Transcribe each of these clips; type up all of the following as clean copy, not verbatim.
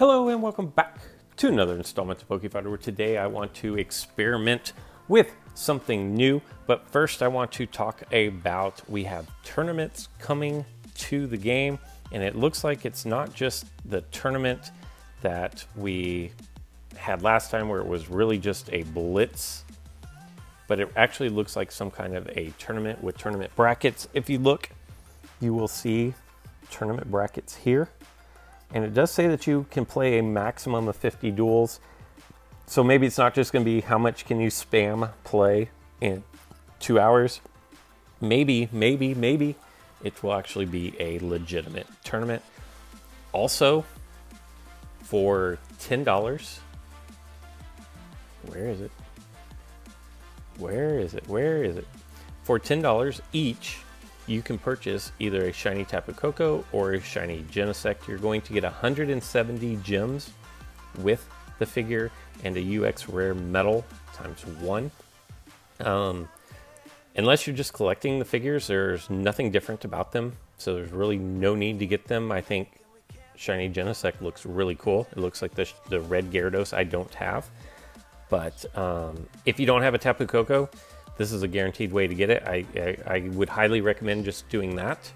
Hello and welcome back to another installment of Fodder, where today I want to experiment with something new. But first I want to talk about, we have tournaments coming to the game, and it looks like it's not just the tournament that we had last time where it was really just a blitz, but it actually looks like some kind of a tournament with tournament brackets. If you look, you will see tournament brackets here. And it does say that you can play a maximum of 50 duels. So maybe it's not just going to be how much can you spam play in 2 hours. Maybe it will actually be a legitimate tournament. Also, for $10, where is it? For $10 each, you can purchase either a shiny Tapu Koko or a shiny Genesect. You're going to get 170 gems with the figure and a UX rare medal ×1. Unless you're just collecting the figures, there's nothing different about them, so there's really no need to get them. I think shiny Genesect looks really cool. It looks like the red Gyarados I don't have. But if you don't have a Tapu Koko, this is a guaranteed way to get it. I would highly recommend just doing that.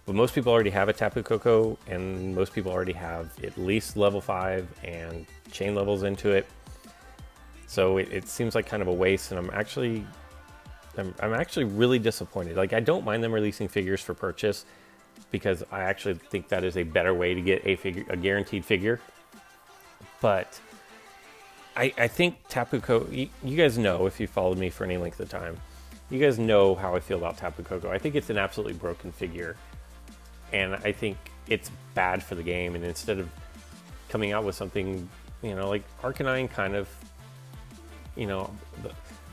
But most people already have a Tapu Koko, and most people already have at least level 5 and chain levels into it. So it seems like kind of a waste, and I'm actually really disappointed. Like, I don't mind them releasing figures for purchase, because I actually think that is a better way to get a guaranteed figure. But I think Tapu Koko, you guys know, if you followed me for any length of time, you guys know how I feel about Tapu Koko. I think it's an absolutely broken figure, and I think it's bad for the game. And instead of coming out with something, you know, like Arcanine kind of, you know,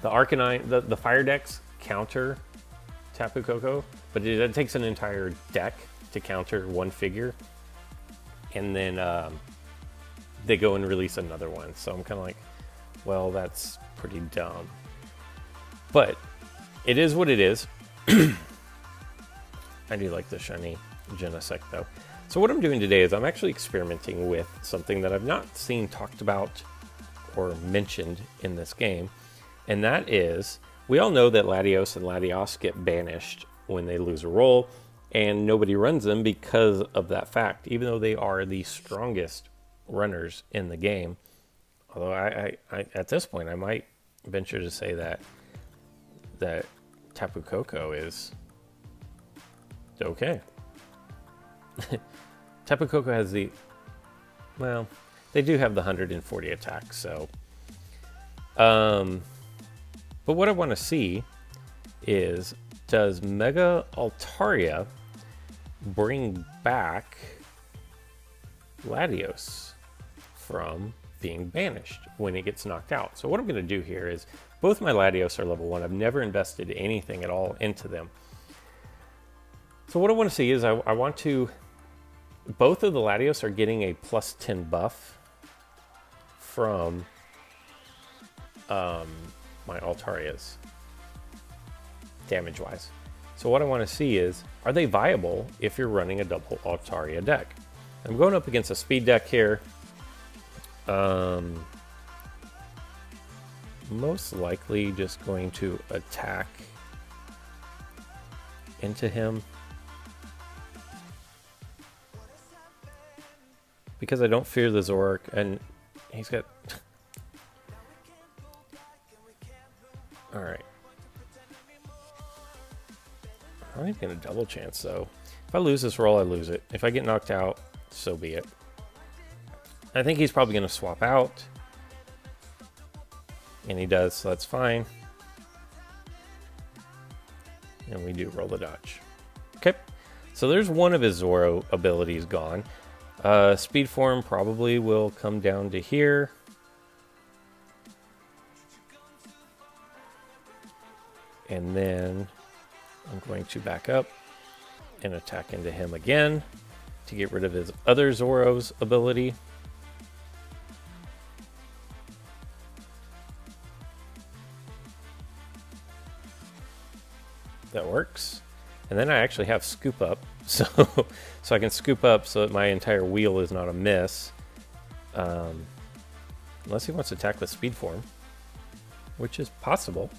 the Arcanine, the fire decks counter Tapu Koko, but it takes an entire deck to counter one figure, and then they go and release another one. So I'm kind of like, well, that's pretty dumb. But it is what it is. I do like the shiny Genesect though. So what I'm doing today is I'm actually experimenting with something that I've not seen talked about or mentioned in this game. And that is, we all know that Latios and Latios get banished when they lose a roll, and nobody runs them because of that fact, even though they are the strongest runners in the game. Although I at this point I might venture to say that Tapu Koko is okay. Tapu Koko has well, they do have the 140 attacks, so but what I want to see is, does Mega Altaria bring back Latios from being banished when it gets knocked out? So what I'm going to do here is, both my Latios are level 1. I've never invested anything at all into them. So what I want to see is, I want to, both of the Latios are getting a +10 buff from my Altarias, damage wise. So what I want to see is, are they viable if you're running a double Altaria deck? I'm going up against a speed deck here. Most likely just going to attack into him, because I don't fear the Zoroark, and he's got all right. I'm not even gonna double chance though. If I lose this roll, I lose it. If I get knocked out, so be it. I think he's probably going to swap out, and he does, so that's fine. And we do roll the dodge. Okay, so there's one of his Zoro abilities gone. Speed form probably will come down to here. And then I'm going to back up and attack into him again to get rid of his other Zoro's ability. That works. And then I actually have scoop up, so I can scoop up so that my entire wheel is not a miss. Unless he wants to attack with speed form, which is possible.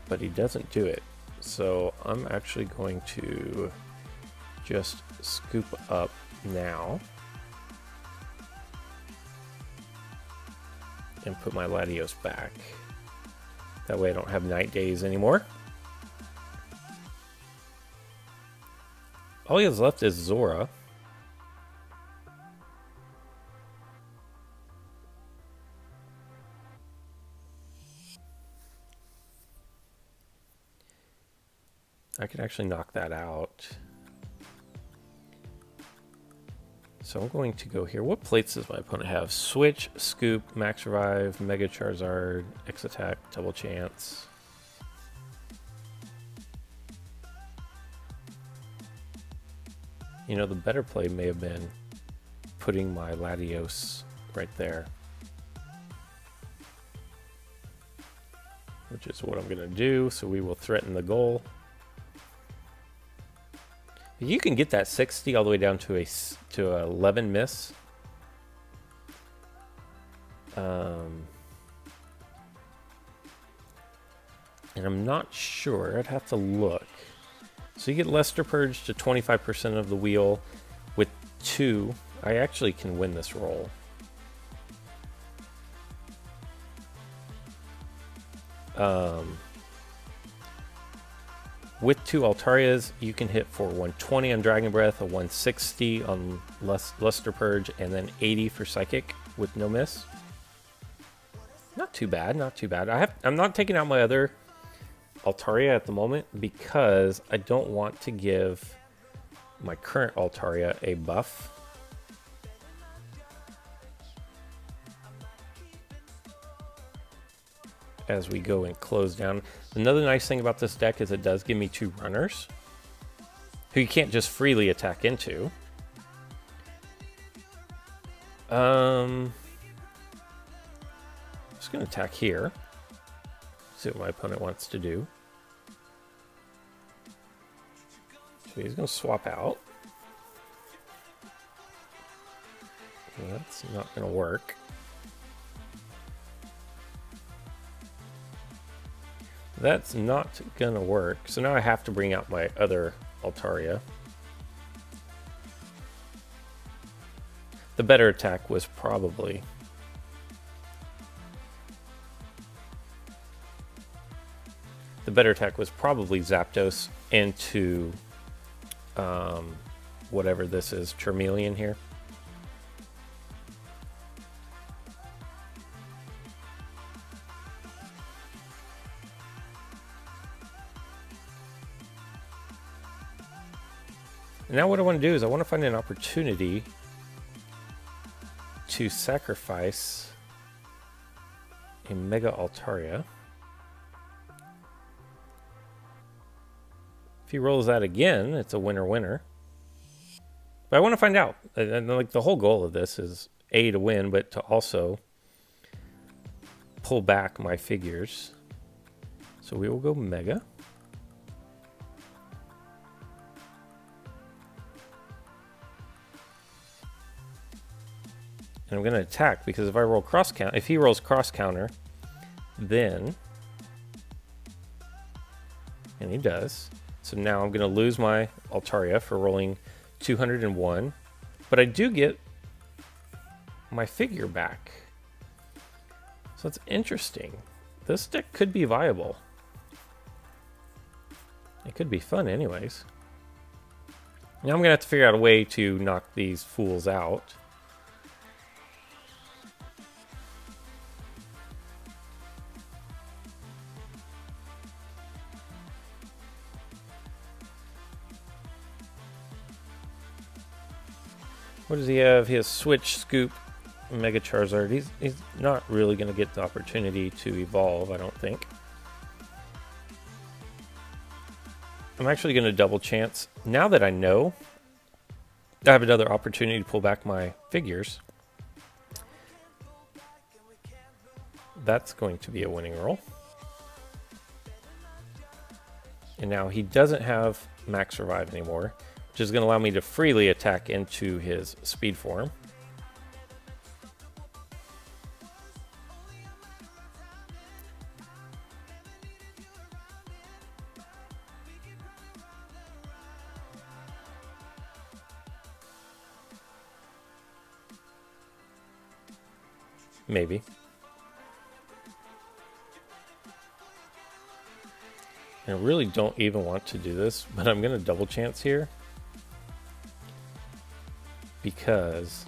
But he doesn't do it. So I'm actually going to just scoop up now. And put my Latios back. That way I don't have night days anymore. All he has left is Zora. I can actually knock that out. So I'm going to go here. What plates does my opponent have? Switch, Scoop, Max Revive, Mega Charizard, X Attack, Double Chance. You know, the better play may have been putting my Latios right there. Which is what I'm going to do, so we will threaten the goal. You can get that 60 all the way down to a 11 miss. And I'm not sure. I'd have to look. So you get Luster Purge to 25% of the wheel. With 2, I actually can win this roll. With 2 Altarias, you can hit for 120 on Dragon Breath, a 160 on Luster Purge, and then 80 for Psychic with no miss. Not too bad, not too bad. I'm not taking out my other Altaria at the moment because I don't want to give my current Altaria a buff. As we go and close down. Another nice thing about this deck is it does give me 2 runners who you can't just freely attack into. I'm just going to attack here. See what my opponent wants to do. So he's going to swap out. That's not going to work. That's not gonna work. So now I have to bring out my other Altaria. The better attack was probably Zapdos into whatever this is, Charmeleon here. And now what I want to do is I want to find an opportunity to sacrifice a Mega Altaria. If he rolls that again, it's a winner-winner. But I want to find out. And like the whole goal of this is A, to win, but to also pull back my figures. So we will go Mega. And I'm going to attack because if I roll cross count, if he rolls cross counter, then, and he does. So now I'm going to lose my Altaria for rolling 201, but I do get my figure back. So it's interesting. This deck could be viable. It could be fun anyways. Now I'm going to have to figure out a way to knock these fools out. What does he have? He has Switch, Scoop, Mega Charizard. He's not really going to get the opportunity to evolve, I don't think. I'm actually going to double chance. Now that I know I have another opportunity to pull back my figures, that's going to be a winning roll. And now he doesn't have max revive anymore, which is going to allow me to freely attack into his speed form. Maybe. I really don't even want to do this, but I'm going to double chance here. Because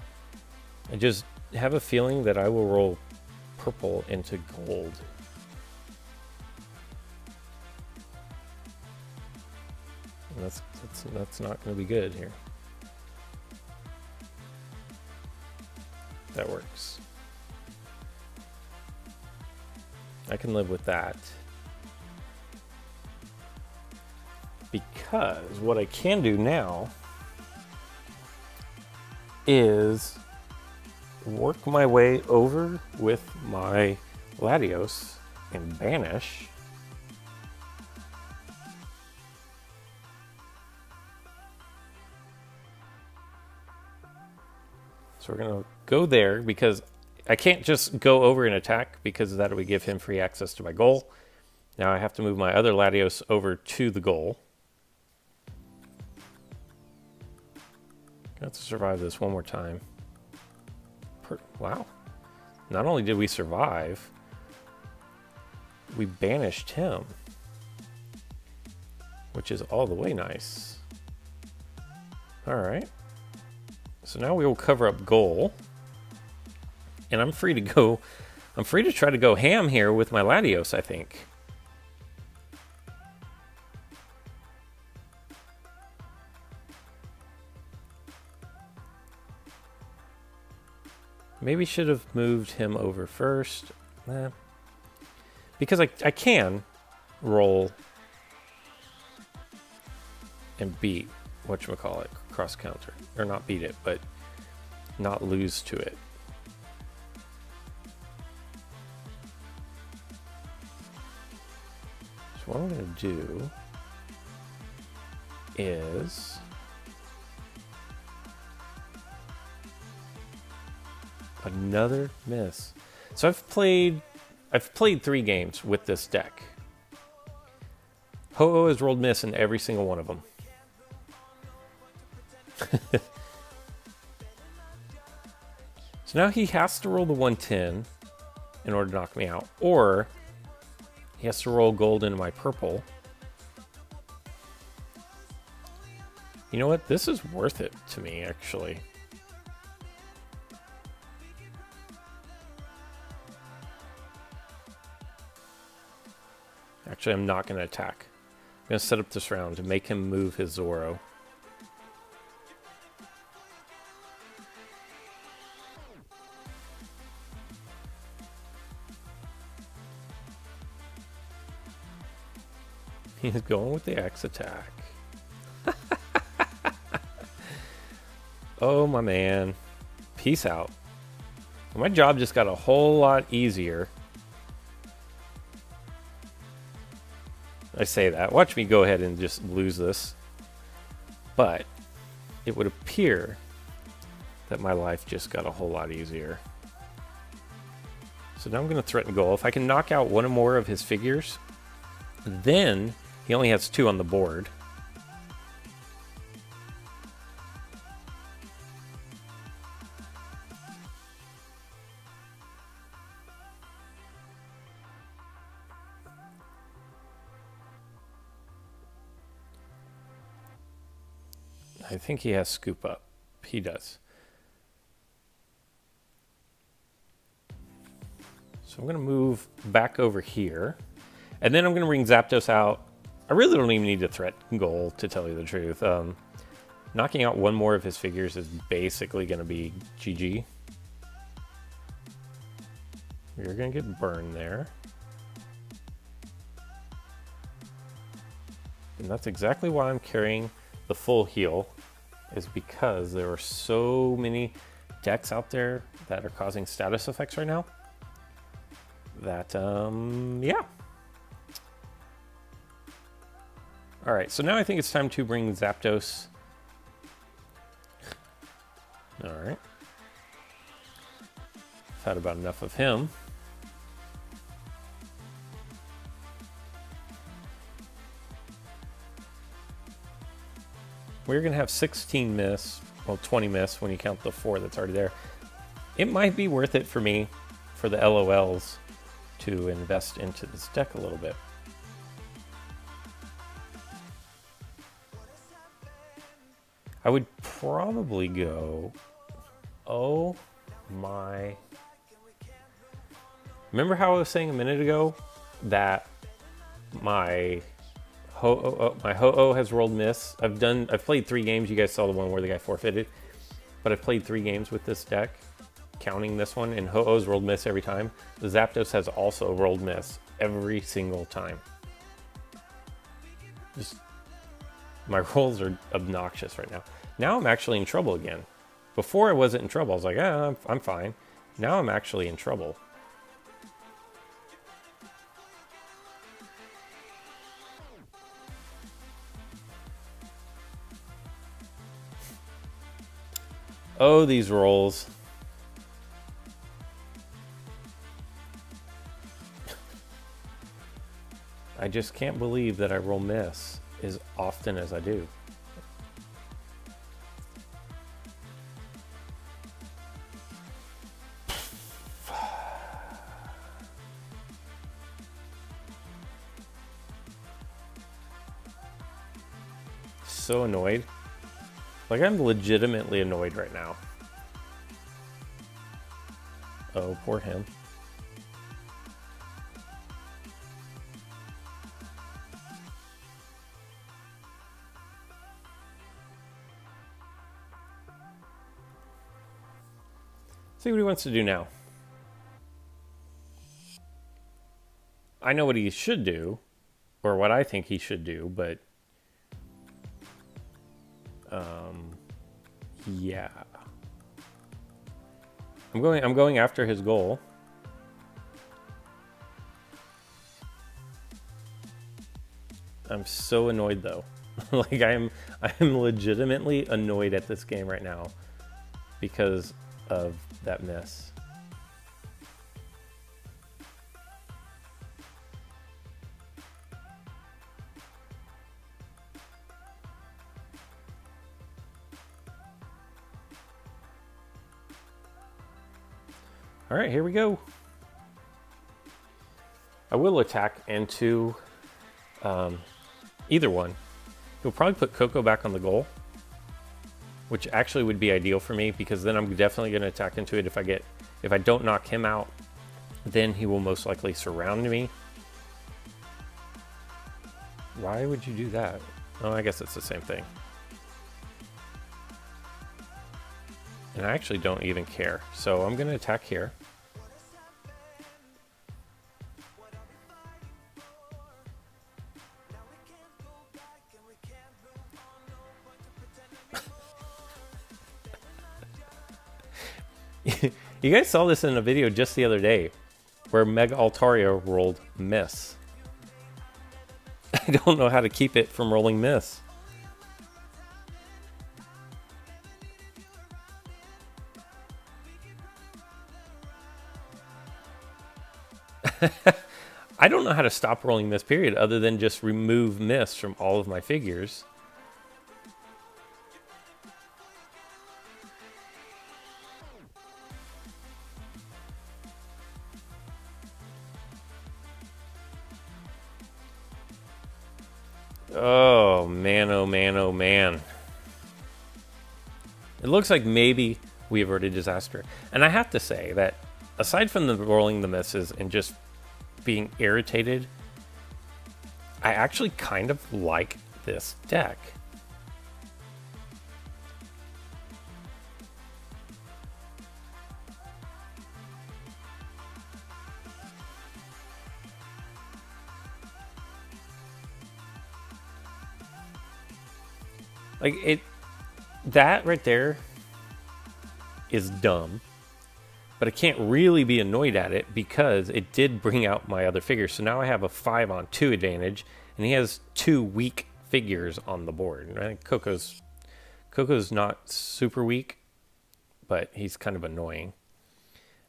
I just have a feeling that I will roll purple into gold. And that's not going to be good here. That works. I can live with that. Because what I can do now is work my way over with my Latios and banish. So we're going to go there because I can't just go over and attack because that would give him free access to my goal. Now I have to move my other Latios over to the goal. I have to survive this one more time. Wow. Not only did we survive, we banished him. Which is all the way nice. Alright. So now we will cover up goal. And I'm free to go. I'm free to try to go ham here with my Latios, I think. Maybe should have moved him over first. Because I can roll and beat whatchamacallit, cross counter. Or not beat it, but not lose to it. So what I'm going to do is another miss. So I've played 3 games with this deck. Ho-Oh has rolled miss in every single one of them. So now he has to roll the 110 in order to knock me out, or he has to roll gold into my purple. You know what? This is worth it to me, actually. Actually, I'm not going to attack. I'm going to set up this round to make him move his Zoro. He's going with the X attack. Oh, my man. Peace out. My job just got a whole lot easier. I say that. Watch me go ahead and just lose this. But it would appear that my life just got a whole lot easier. So now I'm going to threaten goal. If I can knock out one or more of his figures, then he only has 2 on the board. I think he has scoop up. He does. So I'm going to move back over here. And then I'm going to bring Zapdos out. I really don't even need to threaten goal, to tell you the truth. Knocking out one more of his figures is basically going to be GG. You're going to get burned there. And that's exactly why I'm carrying the full heal, is because there are so many decks out there that are causing status effects right now that, yeah. All right, so now I think it's time to bring Zapdos. All right. I've had about enough of him. We're going to have 16 miss, well, 20 miss when you count the 4 that's already there. It might be worth it for me, for the LOLs, to invest into this deck a little bit. I would probably go, oh my... Remember how I was saying a minute ago that my Ho-Oh has rolled miss? I've played 3 games. You guys saw the one where the guy forfeited. But I've played 3 games with this deck, counting this one, and Ho-Oh's rolled miss every time. The Zapdos has also rolled miss every single time. Just, my rolls are obnoxious right now. Now I'm actually in trouble again. Before I wasn't in trouble. I was like, ah, I'm fine. Now I'm actually in trouble. Oh, these rolls. I just can't believe that I roll miss as often as I do. So annoyed. Like, I'm legitimately annoyed right now. Oh, poor him. See what he wants to do now. I know what he should do, or what I think he should do, but yeah. I'm going after his goal. I'm so annoyed though. Like I'm legitimately annoyed at this game right now because of that miss. All right, here we go. I will attack into either one. He'll probably put Coco back on the goal, which actually would be ideal for me because then I'm definitely going to attack into it. If I don't knock him out, then he will most likely surround me. Why would you do that? Oh, I guess it's the same thing. And I actually don't even care. So I'm going to attack here. You guys saw this in a video just the other day where Mega Altaria rolled miss. I don't know how to keep it from rolling miss. I don't know how to stop rolling miss, period, other than just remove miss from all of my figures. Oh man, oh man, oh man. It looks like maybe we averted disaster. And I have to say that aside from the rolling the misses and just being irritated, I actually kind of like this deck. Like that right there is dumb, but I can't really be annoyed at it because it did bring out my other figures. So now I have a 5-on-2 advantage, and he has 2 weak figures on the board. I think Coco's not super weak, but he's kind of annoying.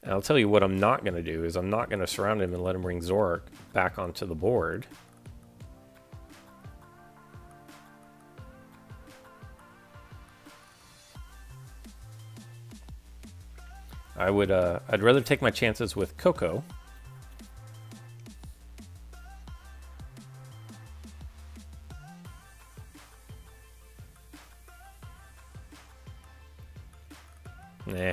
And I'll tell you what I'm not going to do is I'm not going to surround him and let him bring Zorak back onto the board. I'd rather take my chances with Coco. Nah.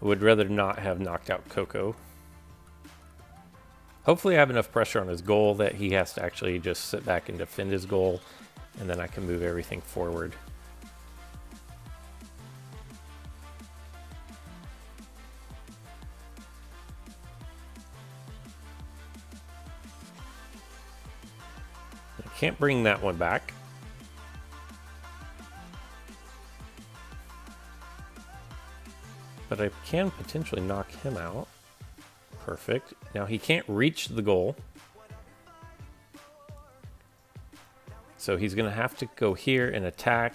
I would rather not have knocked out Coco. Hopefully I have enough pressure on his goal that he has to actually just sit back and defend his goal, and then I can move everything forward. I can't bring that one back. But I can potentially knock him out. Perfect. Now he can't reach the goal. So he's going to have to go here and attack.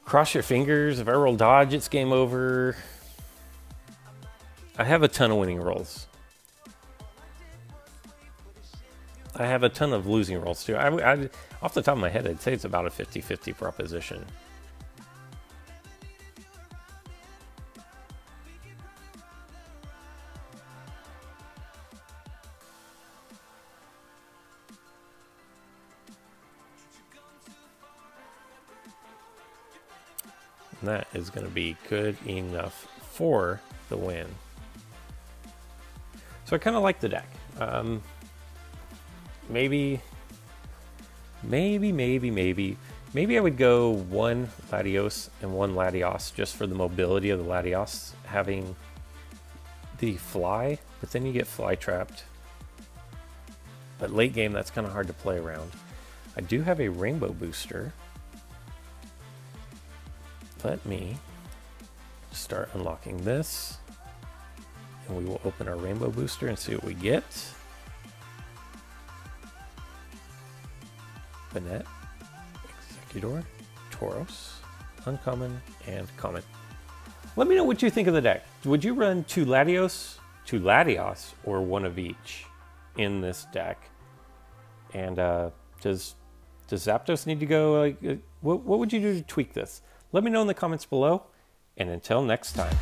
Cross your fingers. If I roll dodge, it's game over. I have a ton of winning rolls. I have a ton of losing rolls too. Off the top of my head, I'd say it's about a 50-50 proposition. And that is going to be good enough for the win. So I kind of like the deck. Maybe I would go one Latios and one Latios just for the mobility of the Latios having the fly, but then you get fly trapped. But late game, that's kind of hard to play around. I do have a rainbow booster. Let me start unlocking this, and we will open our rainbow booster and see what we get. Banette, Executor, Tauros, Uncommon, and Common. Let me know what you think of the deck. Would you run two Latios, or one of each in this deck? And does Zapdos need to go? Like, what would you do to tweak this? Let me know in the comments below, and until next time.